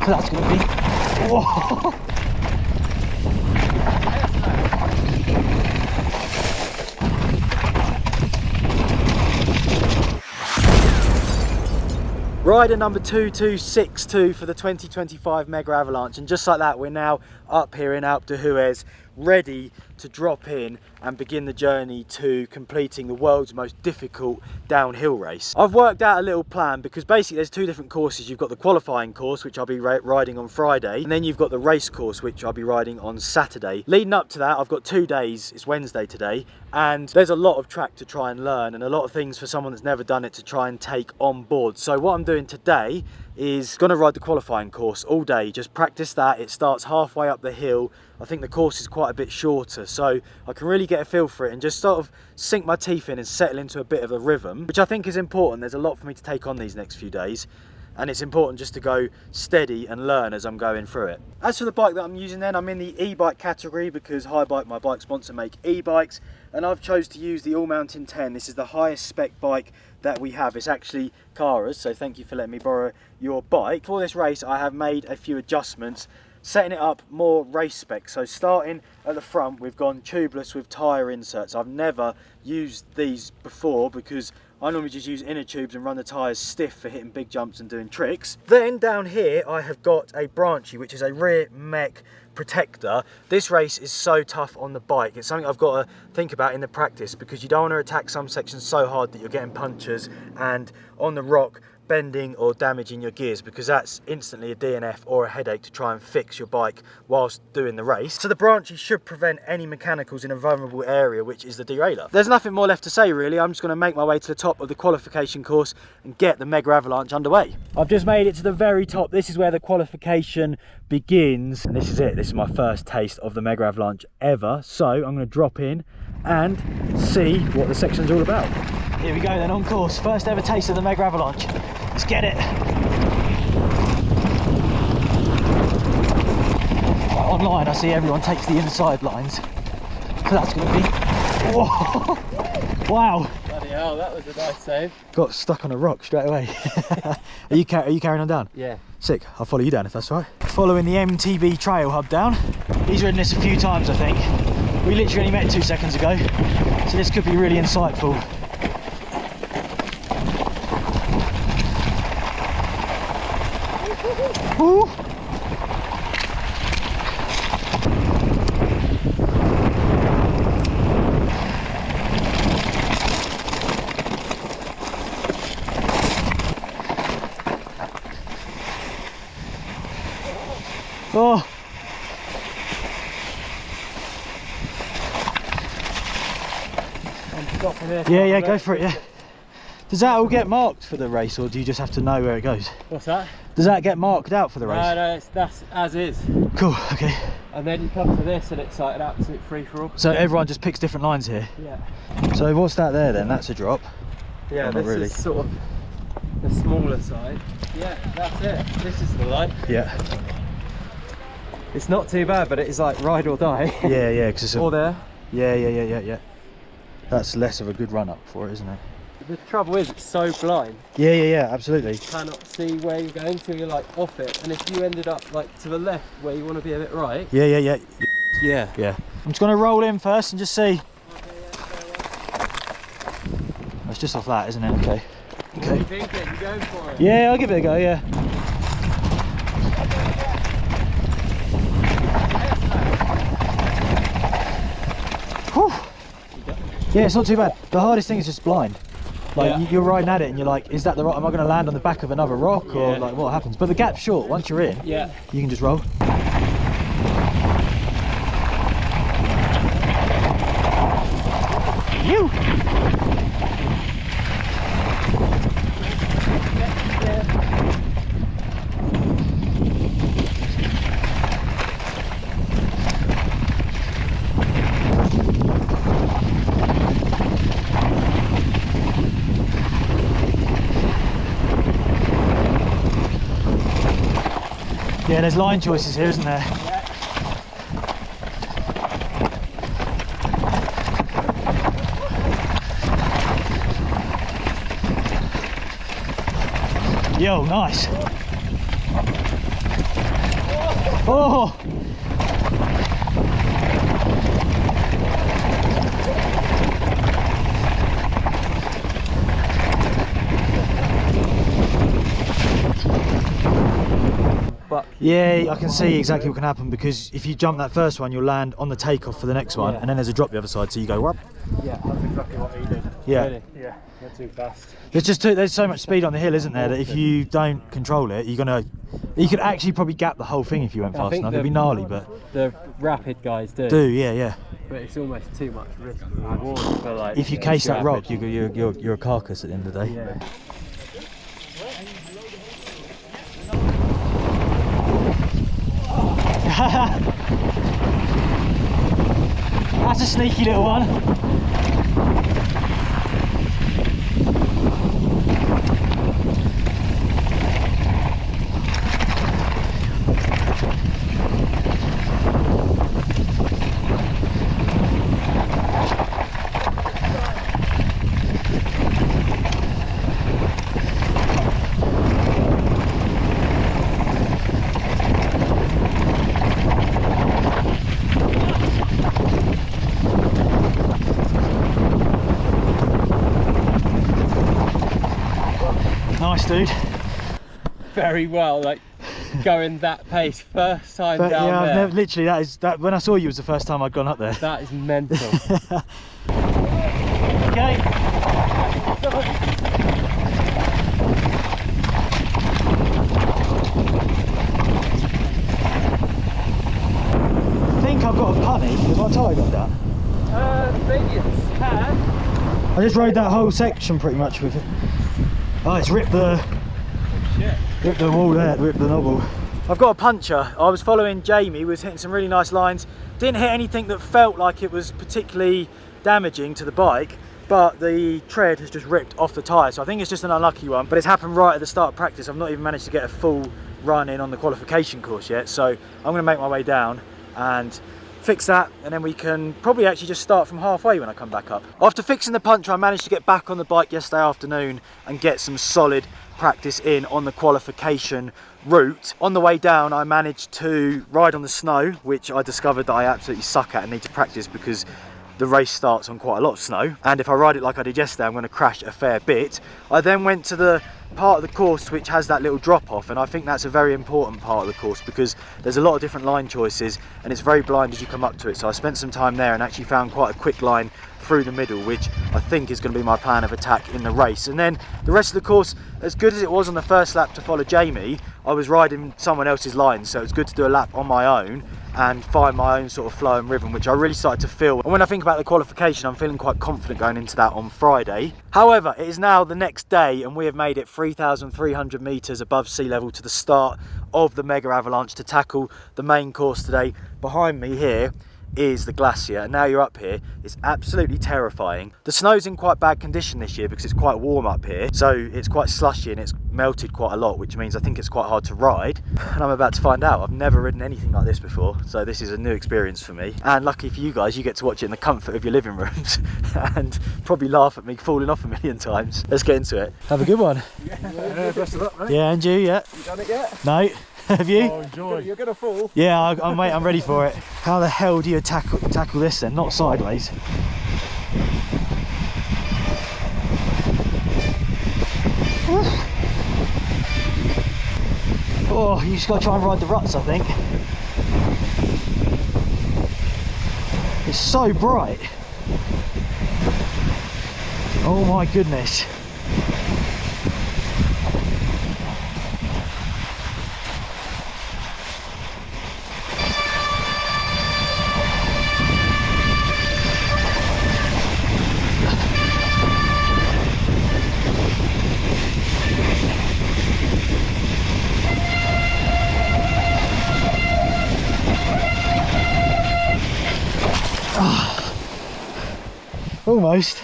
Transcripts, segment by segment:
That's gonna be. Whoa. Rider number 2262 for the 2025 Mega Avalanche, and just like that we're now up here in Alpe d'Huez, ready to drop in and begin the journey to completing the world's most difficult downhill race. I've worked out a little plan because basically there's two different courses. You've got the qualifying course, which I'll be riding on Friday, and then you've got the race course, which I'll be riding on Saturday. Leading up to that, I've got 2 days, it's Wednesday today, and there's a lot of track to try and learn and a lot of things for someone that's never done it to try and take on board. So what I'm doing today is going to ride the qualifying course all day, just practice that. It starts halfway up the hill. I think the course is quite a bit shorter, so I can really get a feel for it and just sort of sink my teeth in and settle into a bit of a rhythm, which I think is important. There's a lot for me to take on these next few days, and it's important just to go steady and learn as I'm going through it. As for the bike that I'm using then, I'm in the e-bike category because Haibike, my bike sponsor, make e-bikes, and I've chose to use the ALLMTN 10. This is the highest spec bike that we have. It's actually Kara's, so thank you for letting me borrow your bike. For this race I have made a few adjustments, setting it up more race spec. So starting at the front, we've gone tubeless with tyre inserts. I've never used these before because I normally just use inner tubes and run the tyres stiff for hitting big jumps and doing tricks. Then down here I have got a Branchy, which is a rear mech protector. This race is so tough on the bike. It's something I've got to think about in the practice because you don't want to attack some sections so hard that you're getting punctures and on the rock bending or damaging your gears, because that's instantly a DNF or a headache to try and fix your bike whilst doing the race. So the Branchy should prevent any mechanicals in a vulnerable area, which is the derailleur. There's nothing more left to say really. I'm just going to make my way to the top of the qualification course and get the Mega Avalanche underway. I've just made it to the very top. This is where the qualification begins, and this is it. This is my first taste of the Mega Avalanche ever, so I'm going to drop in and see what the section's all about. Here we go then, on course. First ever taste of the Mega Avalanche. Let's get it. Online I see everyone takes the inside lines. So that's going to be... Whoa. Wow. Bloody hell, that was a nice save. Got stuck on a rock straight away. Are you carrying on down? Yeah. Sick. I'll follow you down if that's all right. Following the MTB trail hub down. He's ridden this a few times I think. We literally only met 2 seconds ago. So this could be really insightful. Woo. Oh. Yeah, go for it, yeah. Does that all get marked for the race, or do you just have to know where it goes? What's that? Does that get marked out for the race? No, that's as is. Cool, okay. And then you come to this and it's like an absolute free-for-all. So everyone just picks different lines here? Yeah. So what's that there then? That's a drop? Yeah, oh, this really. is sort of the smaller side. Yeah, that's it. This is the line. Yeah. It's not too bad, but it is like ride or die. Yeah, because it's or there. Yeah. That's less of a good run up for it, isn't it? The trouble is, it's so blind. Yeah, absolutely. You cannot see where you're going till you're like off it. And if you ended up like to the left where you want to be a bit right. Yeah. Yeah. I'm just going to roll in first and just see. It's just off that, isn't it? Okay. What are you thinking? You going for it? Yeah, I'll give it a go, yeah. Whew. Yeah, it's not too bad. The hardest thing is just blind. Like you're riding at it and you're like, is that the rock? Am I going to land on the back of another rock, or like what happens? But the gap's short. Once you're in, you can just roll. You. Yeah, there's line choices here, isn't there? Yo, nice. Oh! Yeah, I can see exactly what can happen, because if you jump that first one, you'll land on the takeoff for the next one, and then there's a drop the other side, so you go whoop. Yeah, that's exactly what he did. Yeah. Really? Yeah, not too fast. There's so much speed on the hill, isn't there, that if you don't control it, you could actually probably gap the whole thing if you went fast enough. It'd be gnarly, but the rapid guys do. Yeah. But it's almost too much risk and reward for, like, If you case that rock, you're a carcass at the end of the day. Yeah. That's a sneaky little one. Nice, dude. Very well, like going that pace first time But down yeah, I've there. never, literally, that when I saw you was the first time I'd gone up there. That is mental. Okay. I think I've got a punny. Has my tyre gone down? Maybe it's can. I just rode that whole section pretty much with it. Oh, it's ripped the wall there, ripped the knob. I've got a puncher. I was following Jamie, was hitting some really nice lines. Didn't hit anything that felt like it was particularly damaging to the bike, but the tread has just ripped off the tyre. So I think it's just an unlucky one, but it's happened right at the start of practice. I've not even managed to get a full run in on the qualification course yet. So I'm gonna make my way down and fix that, and then we can probably actually just start from halfway when I come back up. After fixing the puncture, I managed to get back on the bike yesterday afternoon and get some solid practice in on the qualification route. On the way down, I managed to ride on the snow, which I discovered that I absolutely suck at and need to practice because the race starts on quite a lot of snow, and if I ride it like I did yesterday, I'm going to crash a fair bit. I then went to the part of the course which has that little drop off, and I think that's a very important part of the course because there's a lot of different line choices and it's very blind as you come up to it. So I spent some time there and actually found quite a quick line through the middle, which I think is going to be my plan of attack in the race. And then the rest of the course, as good as it was on the first lap to follow Jamie, I was riding someone else's lines, so it's good to do a lap on my own and find my own sort of flow and rhythm, which I really started to feel. And when I think about the qualification, I'm feeling quite confident going into that on Friday. However, it is now the next day and we have made it 3,300 meters above sea level to the start of the Mega Avalanche to tackle the main course today. Behind me here is the glacier, and now you're up here, it's absolutely terrifying. The snow's in quite bad condition this year because it's quite warm up here, so it's quite slushy and it's melted quite a lot, which means I think it's quite hard to ride, and I'm about to find out. I've never ridden anything like this before, so this is a new experience for me, and lucky for you guys, you get to watch it in the comfort of your living rooms and probably laugh at me falling off a million times. Let's get into it. Have a good one. Yeah, best of luck, mate. Yeah, and you, yeah. You done it yet? No. Have you? Oh, enjoy. You're gonna fall. Yeah, I'm ready for it. How the hell do you tackle this then? Not sideways. Oh, you just got to try and ride the ruts, I think. It's so bright. Oh my goodness. Almost.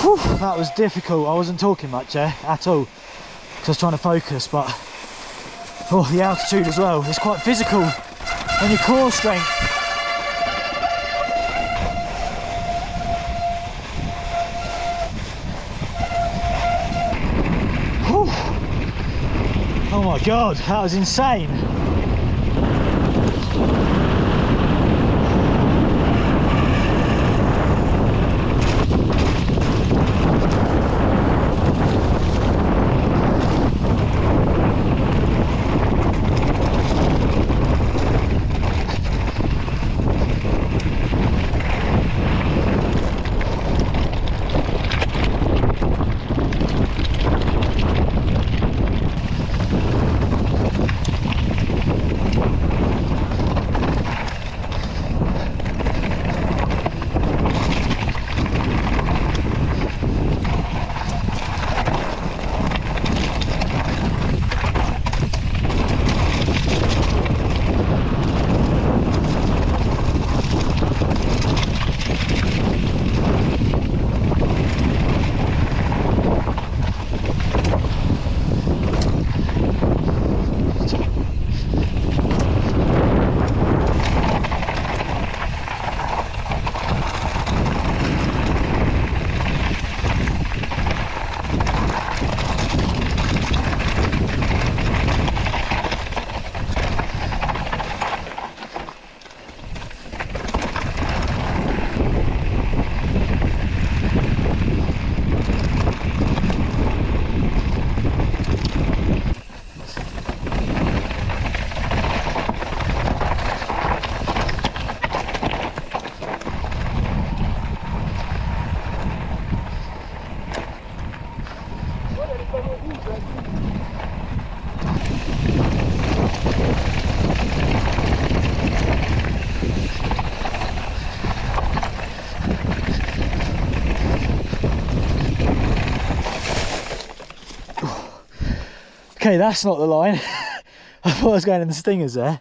Whew, that was difficult. I wasn't talking much there at all because I was trying to focus, but oh, the altitude as well. It's quite physical on your core strength. Oh my God, that was insane. Okay, that's not the line. I thought I was going in the stingers there.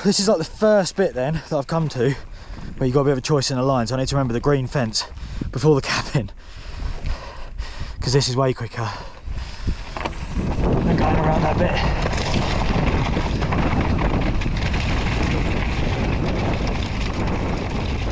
This is like the first bit then that I've come to where you've got a bit of a choice in a line, so I need to remember the green fence before the cabin, because this is way quicker than going around that bit.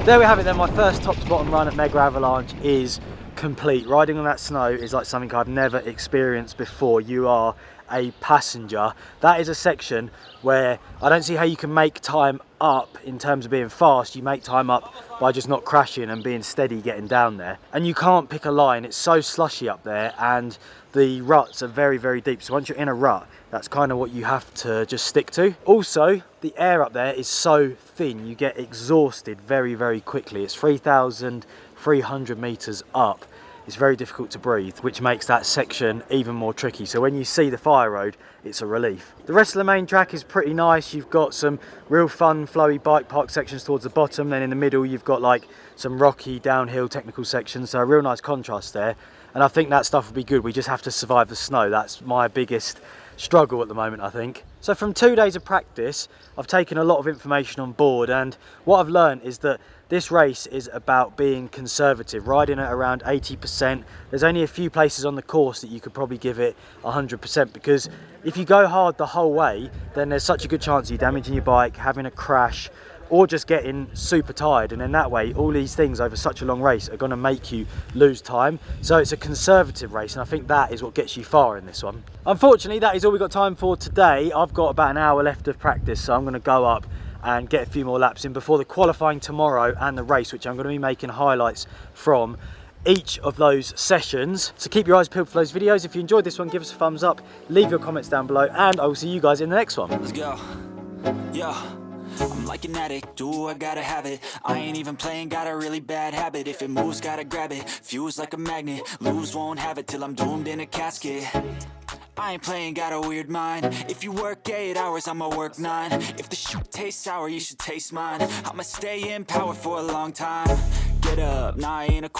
There we have it then, my first top to bottom run at MEGAVALANCHE is complete. Riding on that snow is like something I've never experienced before. You are a passenger. That is a section where I don't see how you can make time up in terms of being fast. You make time up by just not crashing and being steady getting down there. And you can't pick a line, it's so slushy up there and the ruts are very, very deep. So once you're in a rut, that's kind of what you have to just stick to. Also, the air up there is so thin, you get exhausted very, very quickly. It's 3,300 meters up. It's very difficult to breathe, which makes that section even more tricky. So when you see the fire road, it's a relief. The rest of the main track is pretty nice. You've got some real fun, flowy bike park sections towards the bottom. Then in the middle, you've got like some rocky downhill technical sections. So a real nice contrast there. And I think that stuff will be good. We just have to survive the snow. That's my biggest struggle at the moment, I think. So from 2 days of practice, I've taken a lot of information on board, and what I've learned is that this race is about being conservative, riding at around 80%. There's only a few places on the course that you could probably give it 100%, because if you go hard the whole way, then there's such a good chance of you damaging your bike, having a crash, or just getting super tired. And in that way, all these things over such a long race are going to make you lose time. So it's a conservative race, and I think that is what gets you far in this one. Unfortunately, that is all we've got time for today. I've got about an hour left of practice, so I'm going to go up and get a few more laps in before the qualifying tomorrow and the race, which I'm going to be making highlights from each of those sessions. So keep your eyes peeled for those videos. If you enjoyed this one, give us a thumbs up, leave your comments down below, and I will see you guys in the next one. Let's go. Yeah. I'm like an addict, ooh, I gotta have it. I ain't even playing, got a really bad habit. If it moves, gotta grab it. Fuse like a magnet, lose, won't have it till I'm doomed in a casket. I ain't playing, got a weird mind. If you work 8 hours, I'ma work 9. If the shit tastes sour, you should taste mine. I'ma stay in power for a long time. Get up, nah, I ain't a